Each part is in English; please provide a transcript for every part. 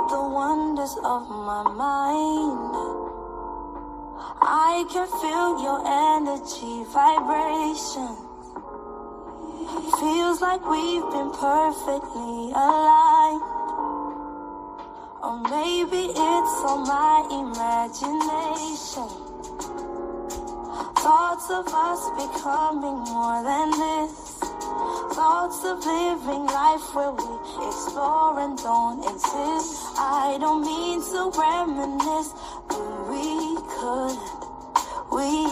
the wonders of my mind. I can feel your energy vibration. Feels like we've been perfectly aligned. Or maybe it's all my imagination. Thoughts of us becoming more than this. Thoughts of living life where we explore and don't exist. I don't mean to reminisce, but we could. We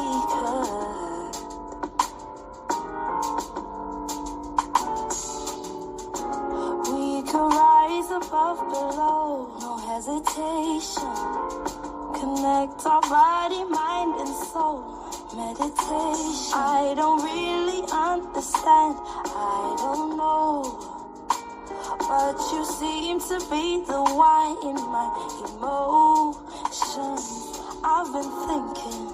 could rise above, below, no hesitation. Connect our body, mind, and soul. Meditation. I don't really understand, I don't know. But you seem to be the why in my emotions. I've been thinking,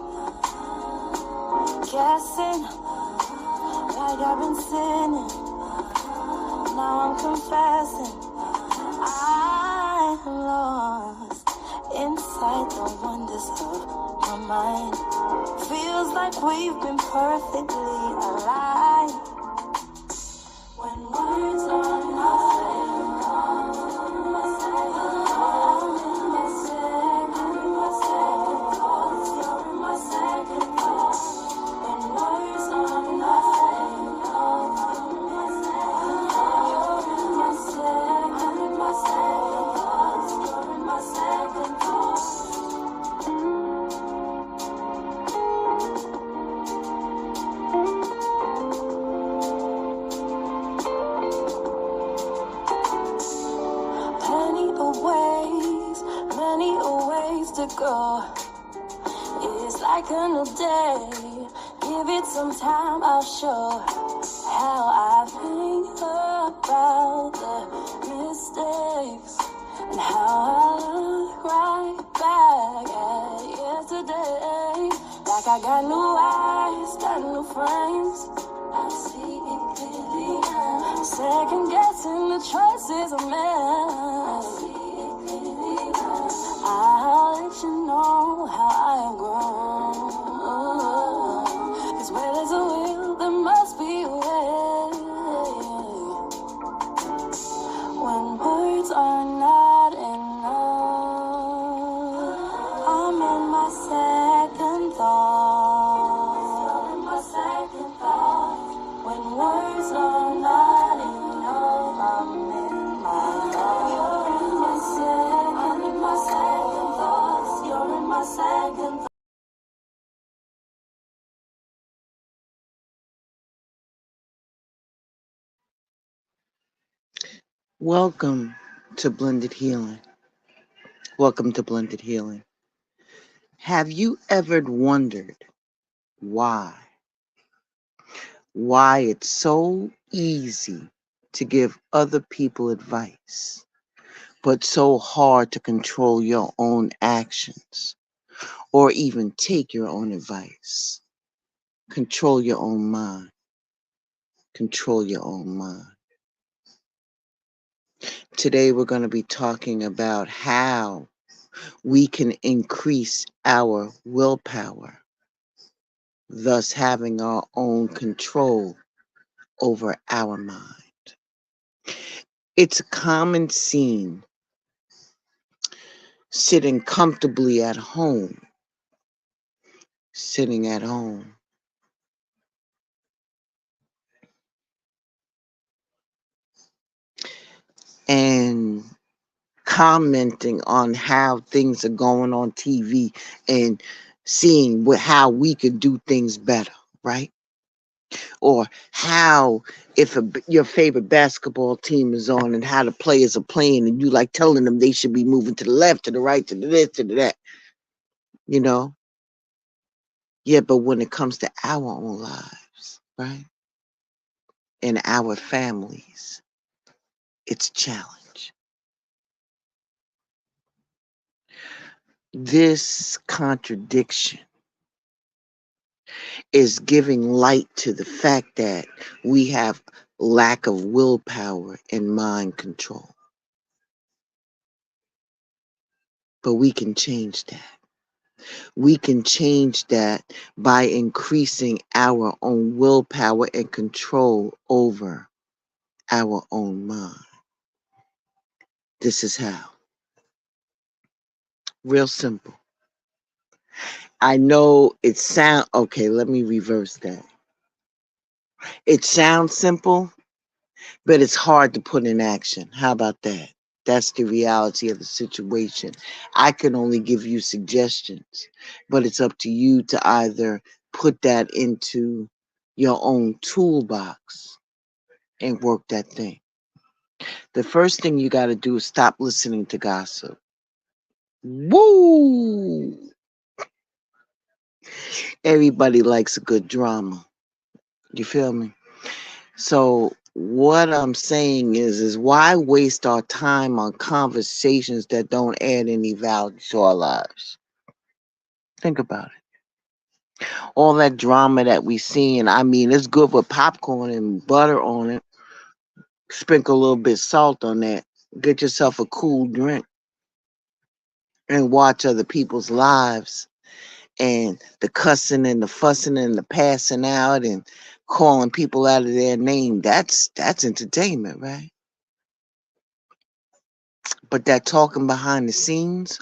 guessing, like I've been sinning. Now I'm confessing, I'm lost inside the wonders of my mind. Feels like we've been perfectly aligned. When words are not to go. It's like a new day. Give it some time, I'll show how I think about the mistakes and how I look right back at yesterday. Like I got new eyes, got new frames. I see it clearly now. Second guessing the choices I made. I see it clearly now. I'll let you know how I have grown. 'Cause where there's a will, there must be a way. When words are not enough, I'm in my second thought. When words are not enough, I'm in my thought. You're in my second, I'm in my second thoughts. You're in my second thoughts. Welcome to Blended Healing. Welcome to Blended Healing. Have you ever wondered why? Why it's so easy to give other people advice, but so hard to control your own actions or even take your own advice? Control your own mind. Control your own mind. Today we're going to be talking about how we can increase our willpower, thus having our own control over our mind. It's a common scene sitting comfortably at home, sitting at home, and commenting on how things are going on TV and seeing how we could do things better, right? Or how if your favorite basketball team is on and how the players are playing and you like telling them they should be moving to the left, to the right, to the this, to the that, you know? Yeah, but when it comes to our own lives, right? And our families, it's a challenge. This contradiction is giving light to the fact that we have lack of willpower and mind control. But we can change that. We can change that by increasing our own willpower and control over our own mind. This is how. Real simple. I know it okay, let me reverse that. It sounds simple, but it's hard to put in action. How about that? That's the reality of the situation. I can only give you suggestions, but it's up to you to either put that into your own toolbox and work that thing. The first thing you got to do is stop listening to gossip. Woo! Everybody likes a good drama. You feel me? So what I'm saying is why waste our time on conversations that don't add any value to our lives? Think about it. All that drama that we see, and I mean, it's good with popcorn and butter on it. Sprinkle a little bit salt on that. Get yourself a cool drink and watch other people's lives and the cussing and the fussing and the passing out and calling people out of their name. That's entertainment, right? But that talking behind the scenes,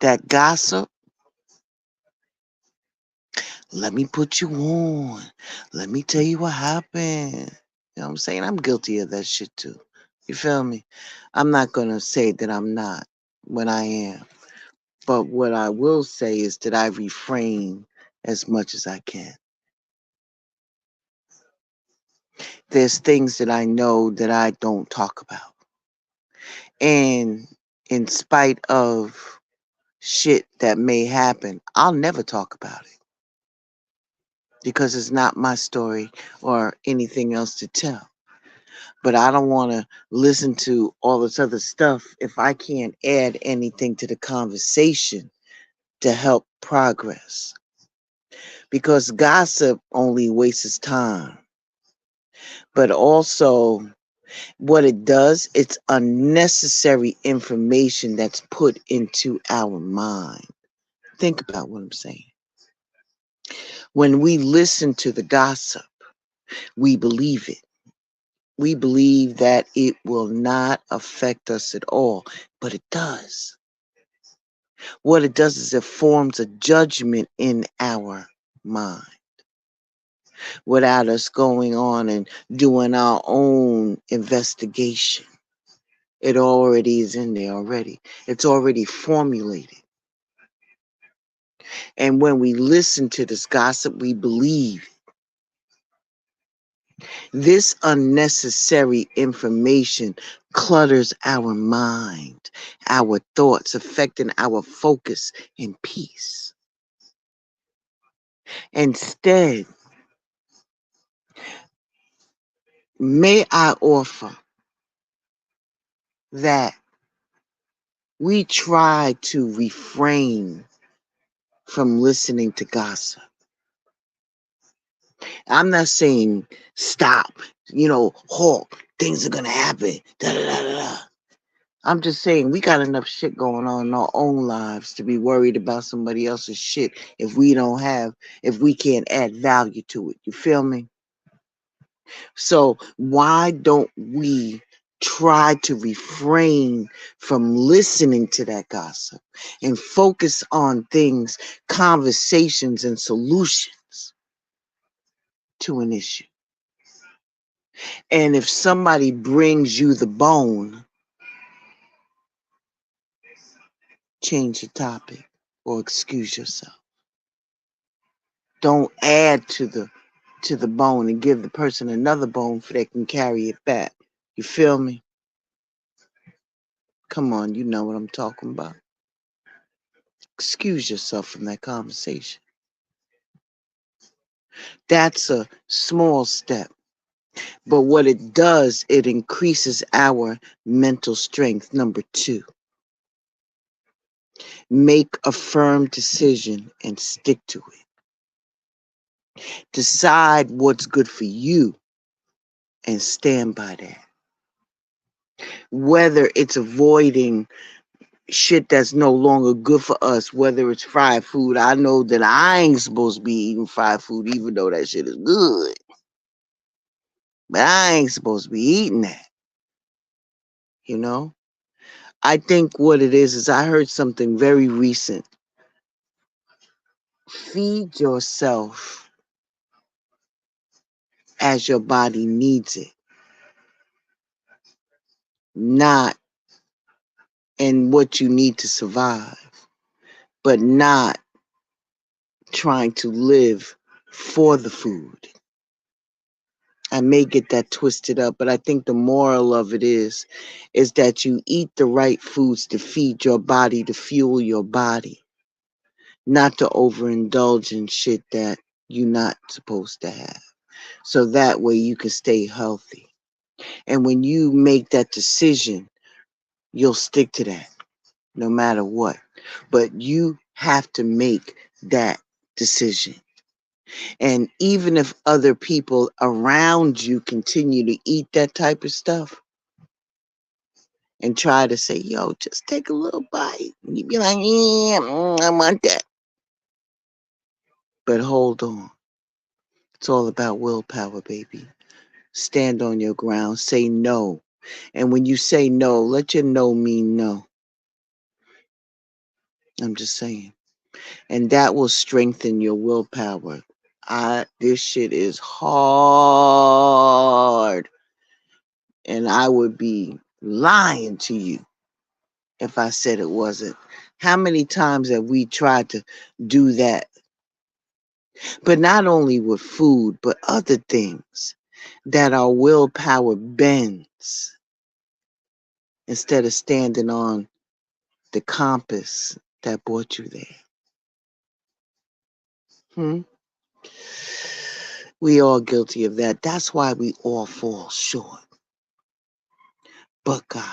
that gossip, let me put you on. Let me tell you what happened. You know what I'm saying? I'm guilty of that shit too. You feel me? I'm not going to say that I'm not when I am. But what I will say is that I refrain as much as I can. There's things that I know that I don't talk about. And in spite of shit that may happen, I'll never talk about it because it's not my story or anything else to tell. But I don't want to listen to all this other stuff if I can't add anything to the conversation to help progress. Because gossip only wastes time. But also, what it does, it's unnecessary information that's put into our mind. Think about what I'm saying. When we listen to the gossip, we believe it. We believe that it will not affect us at all, but it does. What it does is it forms a judgment in our mind without us going on and doing our own investigation. It already is in there already. It's already formulated. And when we listen to this gossip, we believe this unnecessary information clutters our mind, our thoughts, affecting our focus and peace. Instead, may I offer that we try to refrain from listening to gossip. I'm not saying stop, halt, things are going to happen, da da da da da. I'm just saying we got enough shit going on in our own lives to be worried about somebody else's shit if we can't add value to it. You feel me? So why don't we try to refrain from listening to that gossip and focus on things, conversations, and solutions to an issue? And if somebody brings you the bone, change the topic or excuse yourself. Don't add to the bone and give the person another bone so they can carry it back. You feel me? Come on, you know what I'm talking about. Excuse yourself from that conversation. That's a small step. But what it does, it increases our mental strength. Number 2, make a firm decision and stick to it. Decide what's good for you and stand by that. Whether it's avoiding shit that's no longer good for us, whether it's fried food. I know that I ain't supposed to be eating fried food, even though that shit is good. But I ain't supposed to be eating that, you know? I think what it is I heard something very recent. Feed yourself as your body needs it, not in what you need to survive, but not trying to live for the food. I may get that twisted up, but I think the moral of it is that you eat the right foods to feed your body, to fuel your body, not to overindulge in shit that you're not supposed to have. So that way you can stay healthy. And when you make that decision, you'll stick to that no matter what. But you have to make that decision. And even if other people around you continue to eat that type of stuff and try to say, yo, just take a little bite, and you be like, yeah, I want that. But hold on. It's all about willpower, baby. Stand on your ground. Say no. And when you say no, let your no mean no. I'm just saying. And that will strengthen your willpower. This shit is hard. And I would be lying to you if I said it wasn't. How many times have we tried to do that? But not only with food, but other things that our willpower bends instead of standing on the compass that brought you there. We all guilty of that. That's why we all fall short. But God,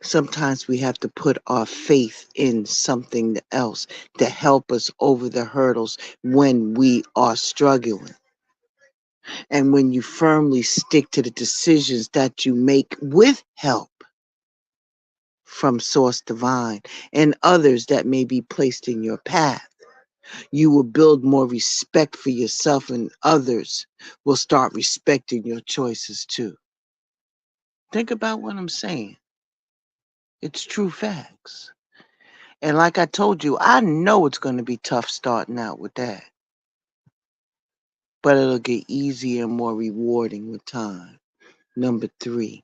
sometimes we have to put our faith in something else to help us over the hurdles when we are struggling. And when you firmly stick to the decisions that you make with help from Source Divine and others that may be placed in your path, you will build more respect for yourself, and others will start respecting your choices too. Think about what I'm saying. It's true facts. And like I told you, I know it's going to be tough starting out with that. But it'll get easier and more rewarding with time. Number 3,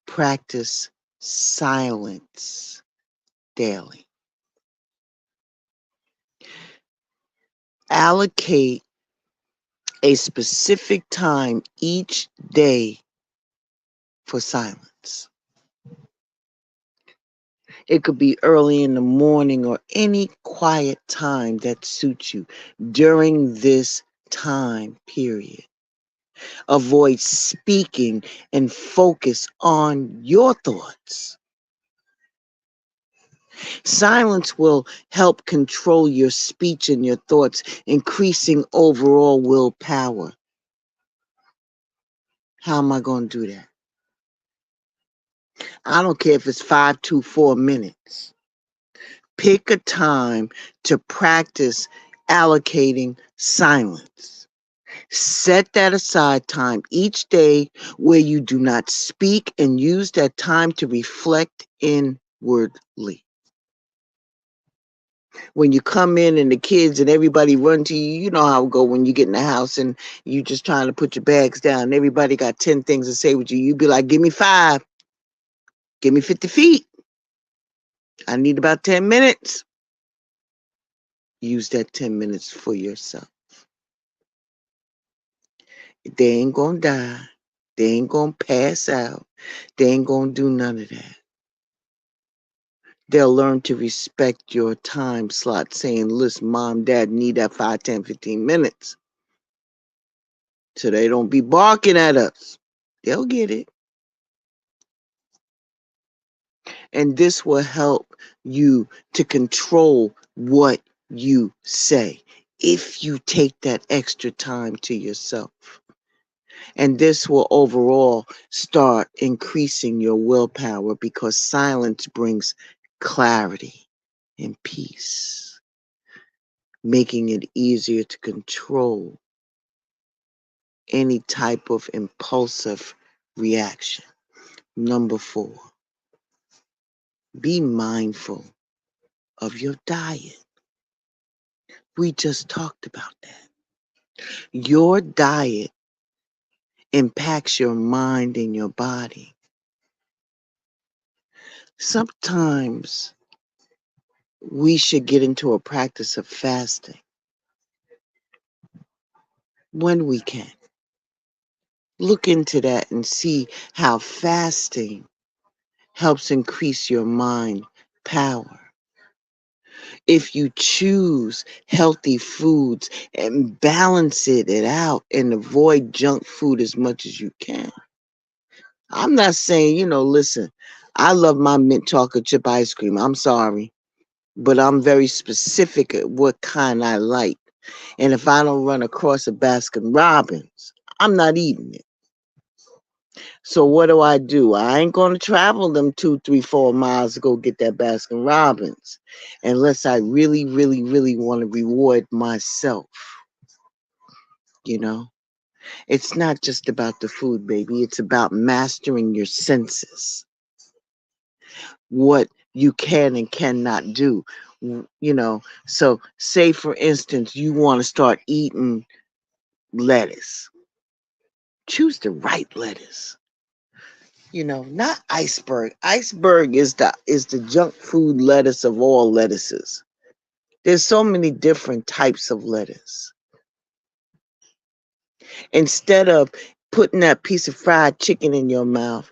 practice silence daily. Allocate a specific time each day for silence. It could be early in the morning or any quiet time that suits you during this time period. Avoid speaking and focus on your thoughts. Silence will help control your speech and your thoughts, increasing overall willpower. How am I going to do that? I don't care if it's 5 to 4 minutes. Pick a time to practice allocating silence. Set that aside time each day where you do not speak, and use that time to reflect inwardly. When you come in and the kids and everybody run to you, you know how it go when you get in the house and you just trying to put your bags down and everybody got 10 things to say with you. You be like, give me 5. Give me 50 feet. I need about 10 minutes. Use that 10 minutes for yourself. They ain't gonna die. They ain't gonna pass out. They ain't gonna do none of that. They'll learn to respect your time slot, saying, listen, mom, dad need that 5, 10, 15 minutes. So they don't be barking at us. They'll get it. And this will help you to control what you say if you take that extra time to yourself. And this will overall start increasing your willpower because silence brings clarity and peace, making it easier to control any type of impulsive reaction. Number 4, be mindful of your diet. We just talked about that. Your diet impacts your mind and your body. Sometimes we should get into a practice of fasting when we can. Look into that and see how fasting helps increase your mind power. If you choose healthy foods and balance it out and avoid junk food as much as you can. I'm not saying, listen, I love my mint chocolate chip ice cream. I'm sorry, but I'm very specific at what kind I like. And if I don't run across a Baskin Robbins, I'm not eating it. So what do? I ain't gonna travel them 2, 3, 4 miles to go get that Baskin Robbins, unless I really, really, really want to reward myself. You know, it's not just about the food, baby. It's about mastering your senses, what you can and cannot do. So say for instance, you want to start eating lettuce. Choose the right lettuce. Not iceberg. Iceberg is the junk food lettuce of all lettuces. There's so many different types of lettuce. Instead of putting that piece of fried chicken in your mouth,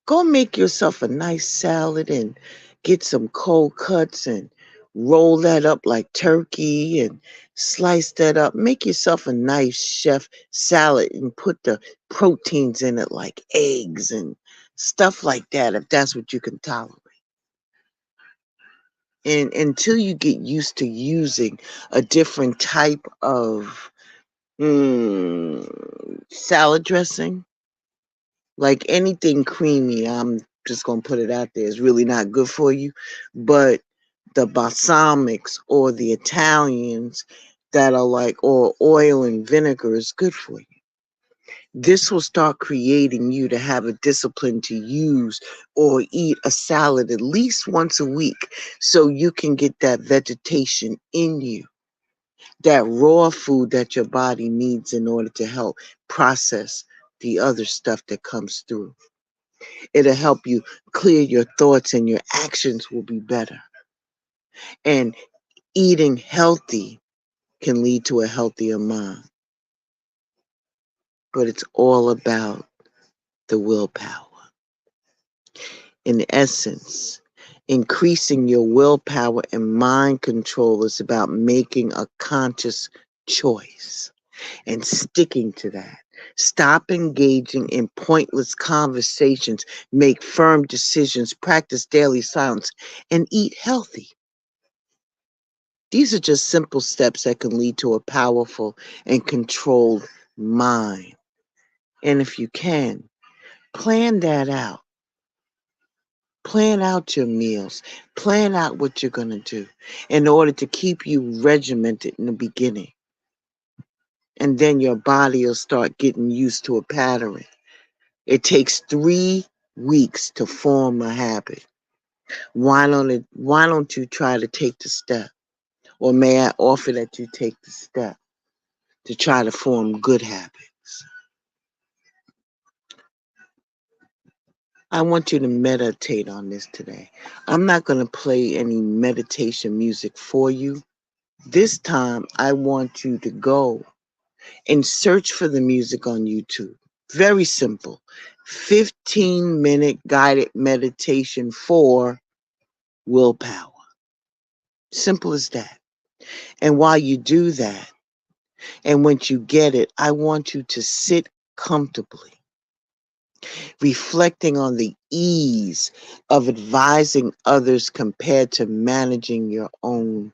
go make yourself a nice salad and get some cold cuts and roll that up like turkey and slice that up. Make yourself a nice chef salad and put the proteins in it like eggs and stuff like that if that's what you can tolerate. And until you get used to using a different type of salad dressing, like anything creamy, I'm just going to put it out there, is really not good for you. But the balsamics or the Italians that are like, or oil and vinegar is good for you. This will start creating you to have a discipline to use or eat a salad at least once a week so you can get that vegetation in you, that raw food that your body needs in order to help process the other stuff that comes through. It'll help you clear your thoughts and your actions will be better. And eating healthy can lead to a healthier mind. But it's all about the willpower. In essence, increasing your willpower and mind control is about making a conscious choice and sticking to that. Stop engaging in pointless conversations, make firm decisions, practice daily silence, and eat healthy. These are just simple steps that can lead to a powerful and controlled mind. And if you can, plan that out. Plan out your meals. Plan out what you're going to do in order to keep you regimented in the beginning. And then your body will start getting used to a pattern. It takes 3 weeks to form a habit. Why don't you try to take the step? Or may I offer that you take the step to try to form good habits? I want you to meditate on this today. I'm not going to play any meditation music for you. This time, I want you to go and search for the music on YouTube. Very simple. 15-minute guided meditation for willpower. Simple as that. And while you do that, and once you get it, I want you to sit comfortably, reflecting on the ease of advising others compared to managing your own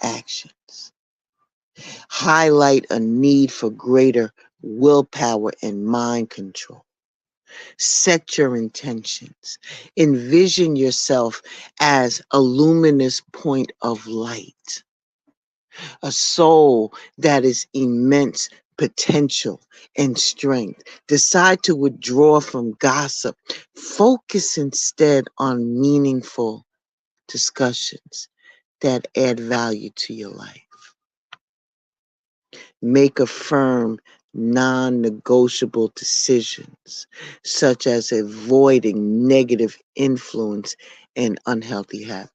actions. Highlight a need for greater willpower, and mind control. Set your intentions. Envision yourself as a luminous point of light, a soul that is immense potential and strength. Decide to withdraw from gossip. Focus instead on meaningful discussions that add value to your life. Make a firm, non-negotiable decisions, such as avoiding negative influence and unhealthy habits,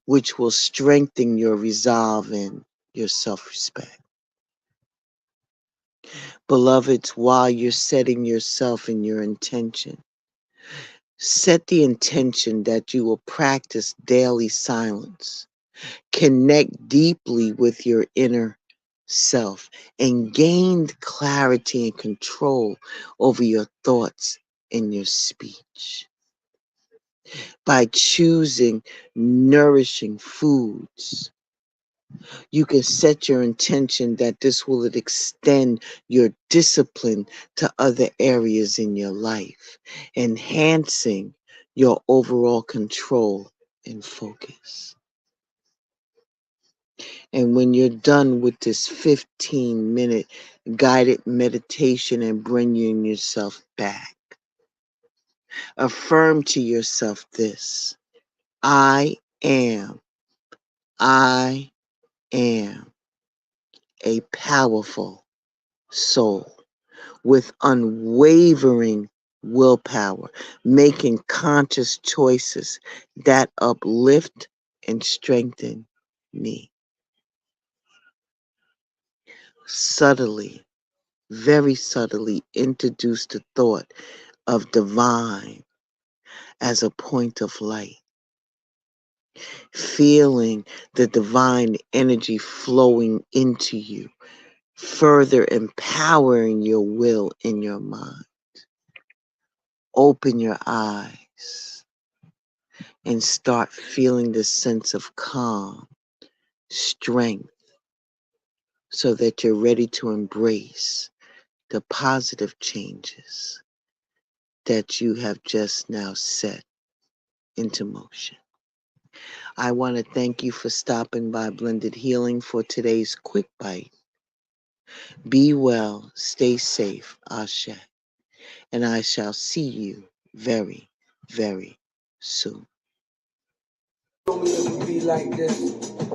which will strengthen your resolve and your self-respect. Beloveds, while you're setting yourself and your intention, set the intention that you will practice daily silence, connect deeply with your inner self, and gain clarity and control over your thoughts and your speech. By choosing nourishing foods, you can set your intention that this will extend your discipline to other areas in your life, enhancing your overall control and focus. And when you're done with this 15-minute guided meditation and bringing yourself back, affirm to yourself this: I am a powerful soul with unwavering willpower, making conscious choices that uplift and strengthen me. Subtly, very subtly introduce the thought of divine as a point of light, feeling the divine energy flowing into you, further empowering your will in your mind. Open your eyes and start feeling the sense of calm, strength, so that you're ready to embrace the positive changes that you have just now set into motion. I want to thank you for stopping by Blended Healing for today's quick bite. Be well, stay safe, Ashe, and I shall see you very, very soon. Be like this,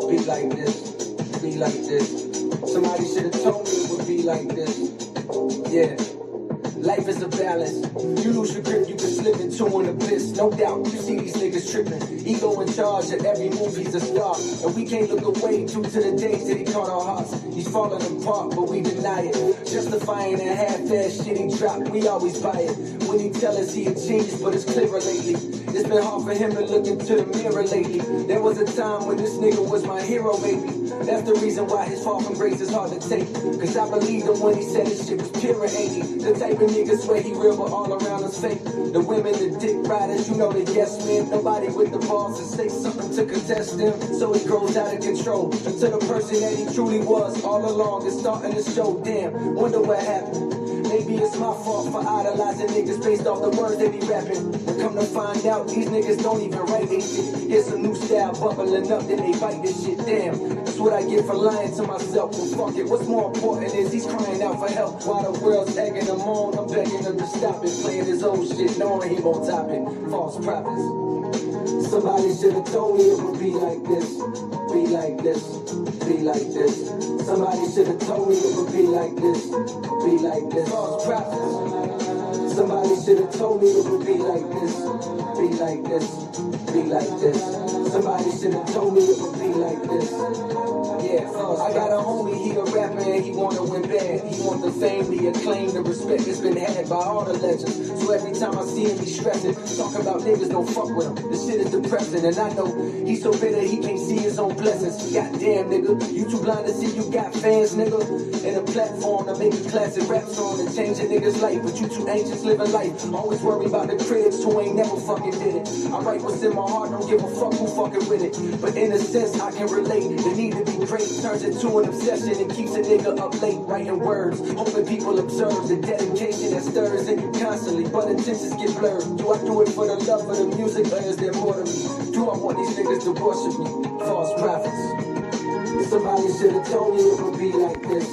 be like this, be like this. Somebody should have told me it would be like this. Yeah. Life is a balance. You lose your grip, you can slip into an abyss. No doubt, you see these niggas tripping. Ego in charge of every move, he's a star. And we can't look away due to the days that he caught our hearts. He's falling apart, but we deny it. Justifying that half-ass shit he dropped, we always buy it. When he tell us he a genius, but it's clearer lately. It's been hard for him to look into the mirror lately. There was a time when this nigga was my hero, baby. That's the reason why his fall from grace is hard to take. Cause I believed him when he said his shit was pure, ain't he? The type of nigga swear he real, but all around us fake. The women, the dick riders, you know the yes men. Nobody with the balls to say something to contest them. So it grows out of control until the person that he truly was all along is starting to show. Damn, wonder what happened. Maybe it's my fault for idolizing niggas based off the words they be rapping. But come to find out, these niggas don't even write they shit. Here's some new style bubbling up, then they bite this shit. Damn, that's what I get for lying to myself. Well, fuck it, what's more important is he's crying out for help. While the world's egging him on, I'm begging him to stop it. Playing his old shit, knowing he won't top it. False prophets. Somebody should have told me it would be like this. Be like this, be like this. Somebody should have told me it would be like this. Be like this. False prophets. Somebody should have told me it would be like this. Be like this, be like this. Somebody should have told me it would be like this. Yeah, I got a homie, he a rapper and he wanna win bad. He want the fame, the acclaim, the respect that's been had by all the legends. So every time I see him, he stressing. Talking about niggas don't fuck with him. The shit is depressing and I know he's so bitter he can't see his own on blessings. Goddamn, nigga, you too blind to see you got fans, nigga. And a platform to make a classic rap song and change a nigga's life, but you too anxious living life. Always worry about the critics who ain't never fucking did it. I write what's in my heart, don't give a fuck who fucking with it. But in a sense, I can relate. The need to be great turns into an obsession and keeps a nigga up late writing words, hoping people observe the dedication that stirs in you constantly, but intentions get blurred. Do I do it for the love of the music, or is there more to me? Do I want these niggas to worship me? False prophets. Somebody should have told me it would be like this,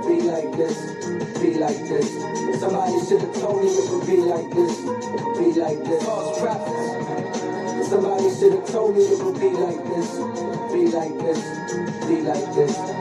be like this, be like this. Somebody should have told me it would be like this, be like this. False prophets. Somebody should have told me it would be like this, be like this, be like this.